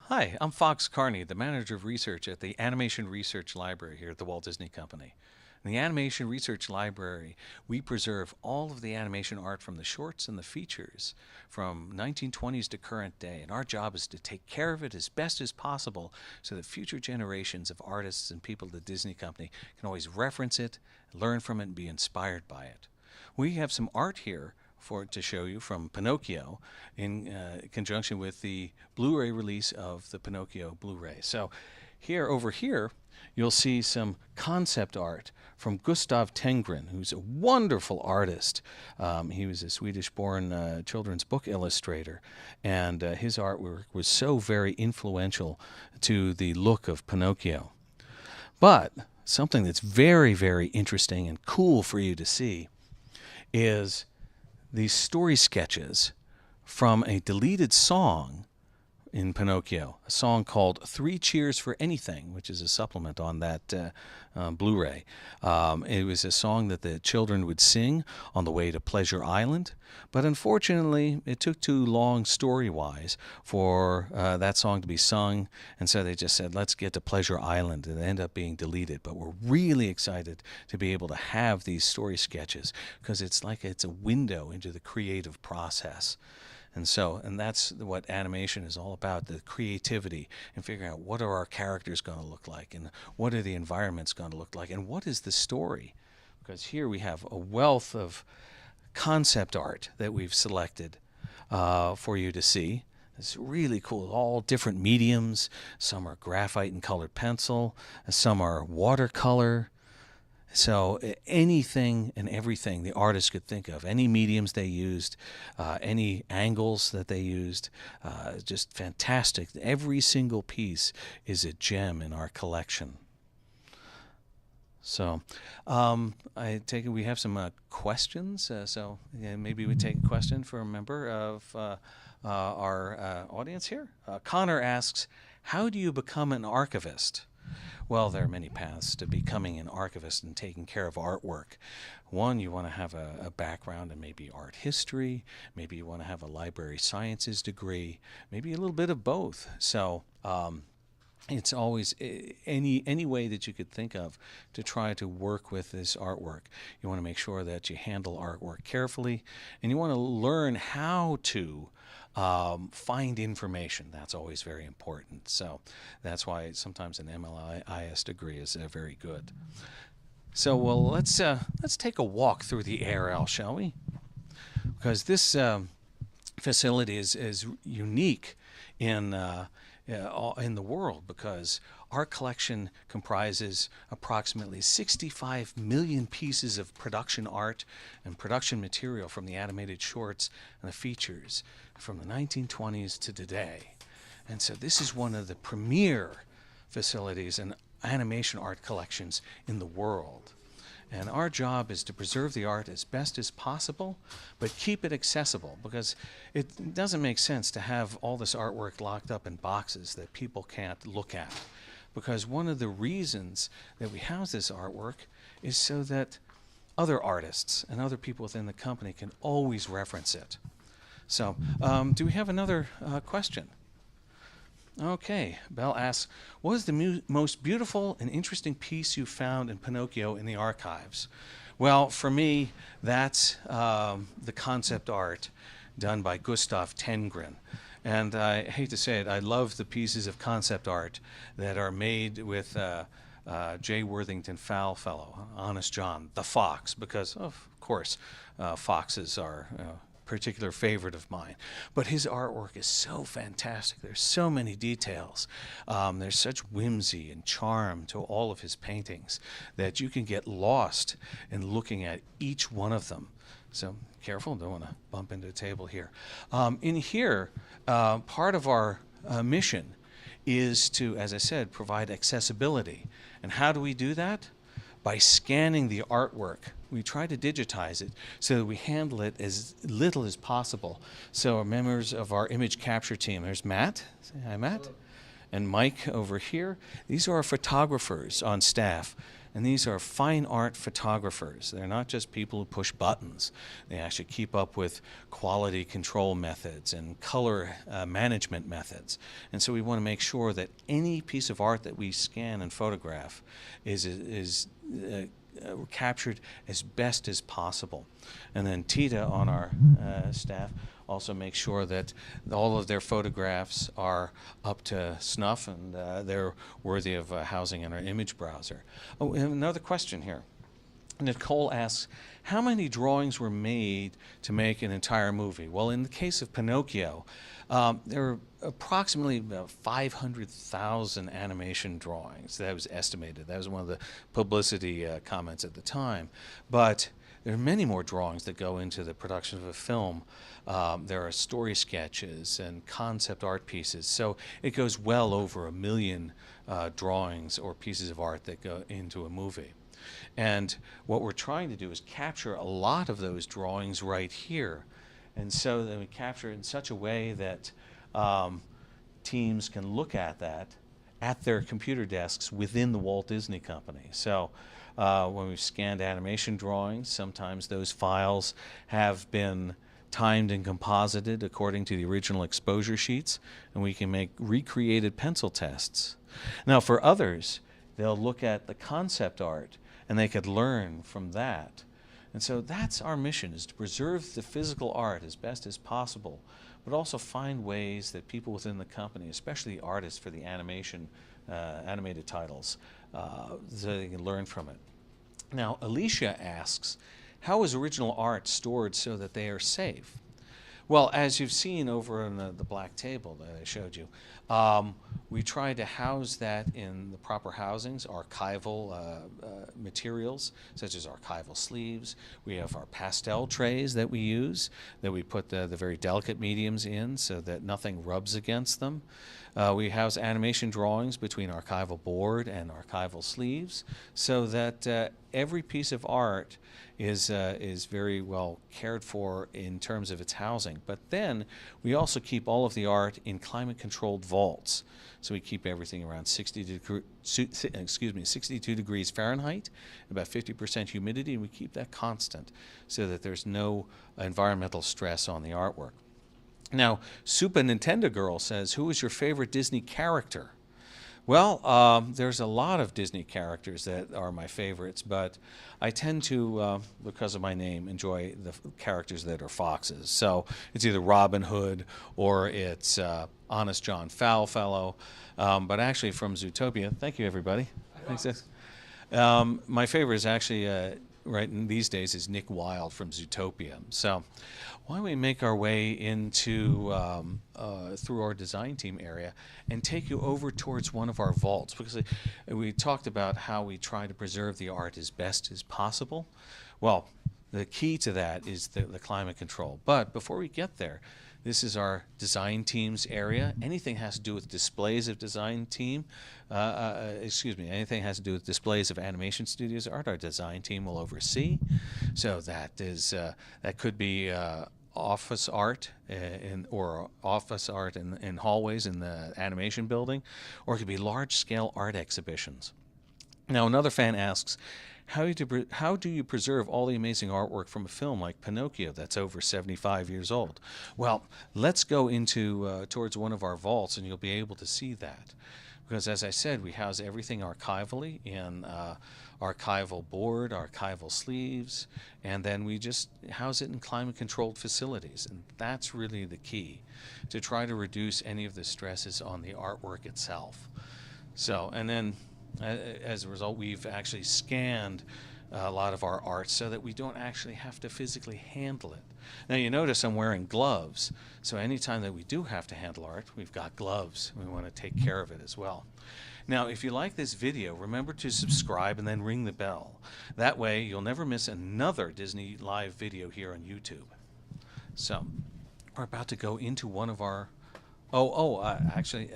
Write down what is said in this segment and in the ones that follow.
Hi, I'm Fox Carney, the manager of research at the Animation Research Library here at the Walt Disney Company. In the Animation Research Library, we preserve all of the animation art from the shorts and the features from 1920s to current day, and our job is to take care of it as best as possible so that future generations of artists and people at the Disney Company can always reference it, learn from it, and be inspired by it. We have some art here to show you from Pinocchio in conjunction with the Blu-ray release of the Pinocchio Blu-ray. So over here, you'll see some concept art from Gustav Tenggren, who's a wonderful artist. He was a Swedish-born children's book illustrator, and his artwork was so very influential to the look of Pinocchio. But something that's very, very interesting and cool for you to see is these story sketches from a deleted song in Pinocchio, a song called Three Cheers for Anything, which is a supplement on that Blu-ray. It was a song that the children would sing on the way to Pleasure Island, but unfortunately it took too long story-wise for that song to be sung, and so they just said, let's get to Pleasure Island, and it ended up being deleted. But we're really excited to be able to have these story sketches because it's like it's a window into the creative process. And that's what animation is all about, the creativity and figuring out what are our characters going to look like and what are the environments going to look like and what is the story. Because here we have a wealth of concept art that we've selected for you to see. It's really cool, all different mediums. Some are graphite and colored pencil, some are watercolor. So anything and everything the artist could think of, any mediums they used, any angles that they used, just fantastic. Every single piece is a gem in our collection. So I take it we have some questions. Maybe we take a question for a member of our audience here. Connor asks, how do you become an archivist? Well, there are many paths to becoming an archivist and taking care of artwork. One, you want to have a background in maybe art history. Maybe you want to have a library sciences degree. Maybe a little bit of both. So it's always any way that you could think of to try to work with this artwork. You want to make sure that you handle artwork carefully, and you want to learn how to find information. That's always very important. So that's why sometimes an MLIS degree is very good. So well, let's take a walk through the ARL, shall we? Because this facility is unique in the world, because our collection comprises approximately 65 million pieces of production art and production material from the animated shorts and the features from the 1920s to today. And so this is one of the premier facilities and animation art collections in the world. And our job is to preserve the art as best as possible, but keep it accessible, because it doesn't make sense to have all this artwork locked up in boxes that people can't look at. Because one of the reasons that we house this artwork is so that other artists and other people within the company can always reference it. So, do we have another question? Okay, Belle asks, what is the most beautiful and interesting piece you found in Pinocchio in the archives? Well, for me, that's the concept art done by Gustav Tenggren. And I hate to say it, I love the pieces of concept art that are made with J. Worthington Fowlfellow, Honest John, the Fox, because, of course, foxes are particular favorite of mine. But his artwork is so fantastic. There's so many details. There's such whimsy and charm to all of his paintings that you can get lost in looking at each one of them. So careful, don't want to bump into a table here. In here, part of our mission is to, as I said, provide accessibility. And how do we do that? By scanning the artwork. We try to digitize it so that we handle it as little as possible. So our members of our image capture team, there's Matt. Say hi, Matt. And Mike over here. These are our photographers on staff. And these are fine art photographers. They're not just people who push buttons. They actually keep up with quality control methods and color management methods. And so we want to make sure that any piece of art that we scan and photograph is captured as best as possible. And then Tita on our staff also makes sure that all of their photographs are up to snuff and they're worthy of housing in our image browser. Oh, and another question here. Nicole asks, how many drawings were made to make an entire movie? Well, in the case of Pinocchio, there are approximately about 500,000 animation drawings. That was estimated. That was one of the publicity comments at the time. But there are many more drawings that go into the production of a film. There are story sketches and concept art pieces. So it goes well over 1 million drawings or pieces of art that go into a movie. And what we're trying to do is capture a lot of those drawings right here. And so that we capture it in such a way that teams can look at that at their computer desks within the Walt Disney Company. So when we've scanned animation drawings, sometimes those files have been timed and composited according to the original exposure sheets, and we can make recreated pencil tests. Now for others, they'll look at the concept art and they could learn from that. And so that's our mission, is to preserve the physical art as best as possible, but also find ways that people within the company, especially artists for the animated titles, so they can learn from it. Now, Alicia asks, how is original art stored so that they are safe? Well, as you've seen over on the black table that I showed you, we try to house that in the proper housings, archival materials, such as archival sleeves. We have our pastel trays that we use, that we put the very delicate mediums in so that nothing rubs against them. We house animation drawings between archival board and archival sleeves so that every piece of art is very well cared for in terms of its housing. But then we also keep all of the art in climate-controlled vaults. So we keep everything around 62 degrees Fahrenheit, about 50% humidity, and we keep that constant so that there's no environmental stress on the artwork. Now, Super Nintendo Girl says, who is your favorite Disney character? Well, there's a lot of Disney characters that are my favorites, but I tend to, because of my name, enjoy the characters that are foxes. So it's either Robin Hood or it's Honest John Foulfellow, but actually from Zootopia. Thank you, everybody. Thanks. My favorite is actually, right in these days, is Nick Wilde from Zootopia. So why don't we make our way into through our design team area and take you over towards one of our vaults, because we talked about how we try to preserve the art as best as possible. Well, the key to that is the climate control. But before we get there, this is our design team's area. Anything has to do with displays of design team, anything has to do with displays of animation studios art, our design team will oversee. So that is that could be office art or office art in hallways in the animation building, or it could be large-scale art exhibitions. Now, another fan asks, how do you preserve all the amazing artwork from a film like Pinocchio that's over 75 years old? Well, let's go into towards one of our vaults and you'll be able to see that. Because as I said, we house everything archivally in archival board, archival sleeves, and then we just house it in climate-controlled facilities. And that's really the key, to try to reduce any of the stresses on the artwork itself. So, and then as a result, we've actually scanned a lot of our art so that we don't actually have to physically handle it. Now you notice I'm wearing gloves, so anytime that we do have to handle art, we've got gloves. We want to take care of it as well. Now, if you like this video, remember to subscribe and then ring the bell. That way you'll never miss another Disney Live video here on YouTube. So we're about to go into one of our actually,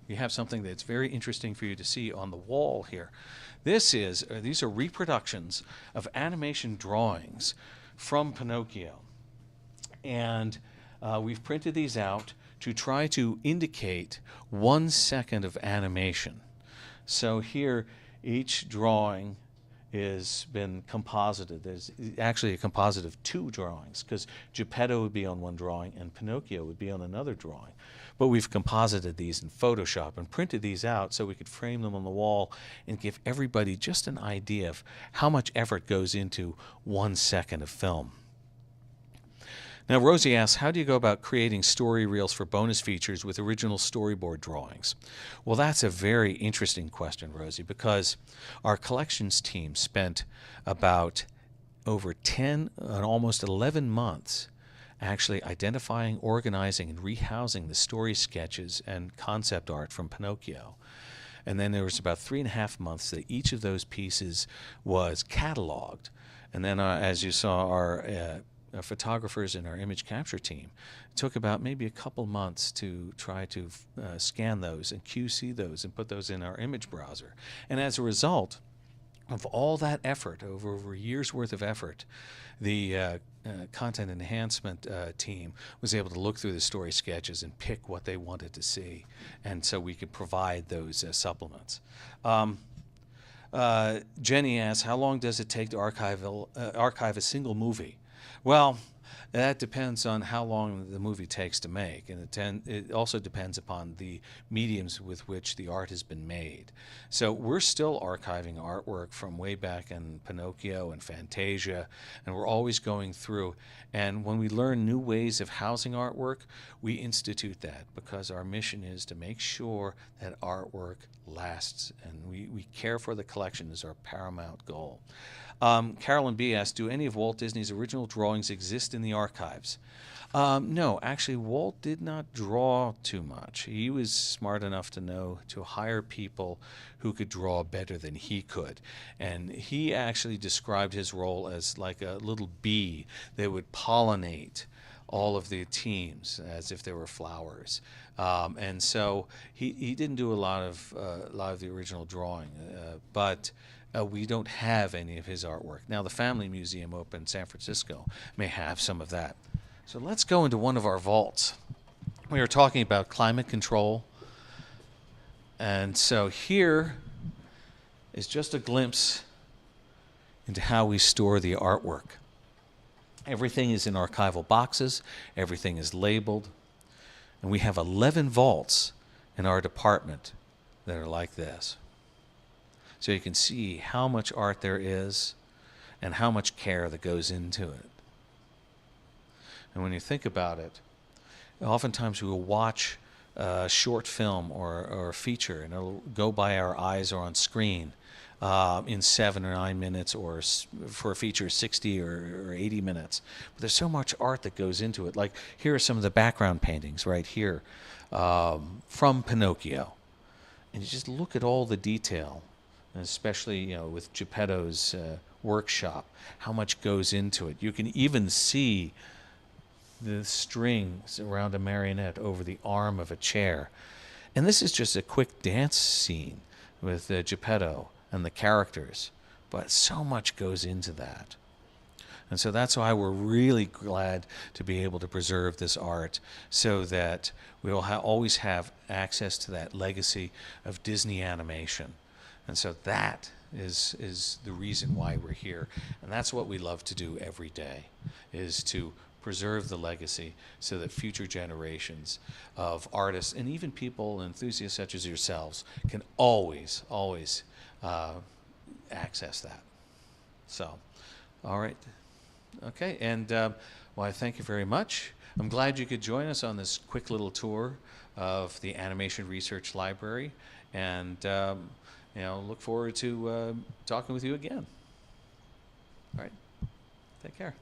we have something that's very interesting for you to see on the wall here. These are reproductions of animation drawings from Pinocchio. And we've printed these out to try to indicate 1 second of animation. So here, each drawing is been composited. There's actually a composite of 2 drawings, because Geppetto would be on one drawing and Pinocchio would be on another drawing. But we've composited these in Photoshop and printed these out so we could frame them on the wall and give everybody just an idea of how much effort goes into 1 second of film. Now, Rosie asks, how do you go about creating story reels for bonus features with original storyboard drawings? Well, that's a very interesting question, Rosie, because our collections team spent about over 10 and almost 11 months actually identifying, organizing, and rehousing the story sketches and concept art from Pinocchio. And then there was about 3.5 months that each of those pieces was cataloged. And then, as you saw, our photographers in our image capture team, it took about maybe a couple months to try to scan those and QC those and put those in our image browser. And as a result of all that effort, over a year's worth of effort, the content enhancement team was able to look through the story sketches and pick what they wanted to see, and so we could provide those supplements. Jenny asks, how long does it take to archive a single movie? Well, that depends on how long the movie takes to make, and it also depends upon the mediums with which the art has been made. So we're still archiving artwork from way back in Pinocchio and Fantasia, and we're always going through. And when we learn new ways of housing artwork, we institute that, because our mission is to make sure that artwork lasts, and we care for the collection as our paramount goal. Carolyn B. asked, do any of Walt Disney's original drawings exist in the archives? No, actually, Walt did not draw too much. He was smart enough to know to hire people who could draw better than he could. And he actually described his role as like a little bee that would pollinate all of the teams as if they were flowers. And so he didn't do a lot of the original drawing, but we don't have any of his artwork. Now, the Family Museum up in San Francisco may have some of that. So let's go into one of our vaults. We were talking about climate control. And so here is just a glimpse into how we store the artwork. Everything is in archival boxes. Everything is labeled. And we have 11 vaults in our department that are like this. So you can see how much art there is and how much care that goes into it. And when you think about it, oftentimes we will watch a short film or a feature, and it'll go by our eyes or on screen in 7 or 9 minutes, or for a feature 60 or 80 minutes. But there's so much art that goes into it. Like, here are some of the background paintings right here from Pinocchio. And you just look at all the detail, and especially with Geppetto's workshop, how much goes into it. You can even see the strings around a marionette over the arm of a chair. And this is just a quick dance scene with Geppetto and the characters, but so much goes into that. And so that's why we're really glad to be able to preserve this art, so that we'll always have access to that legacy of Disney animation. And so that is the reason why we're here. And that's what we love to do every day, is to preserve the legacy so that future generations of artists and even people, enthusiasts such as yourselves, can always access that. So, all right. Okay, and well, I thank you very much. I'm glad you could join us on this quick little tour of the Animation Research Library, and look forward to talking with you again. All right, take care.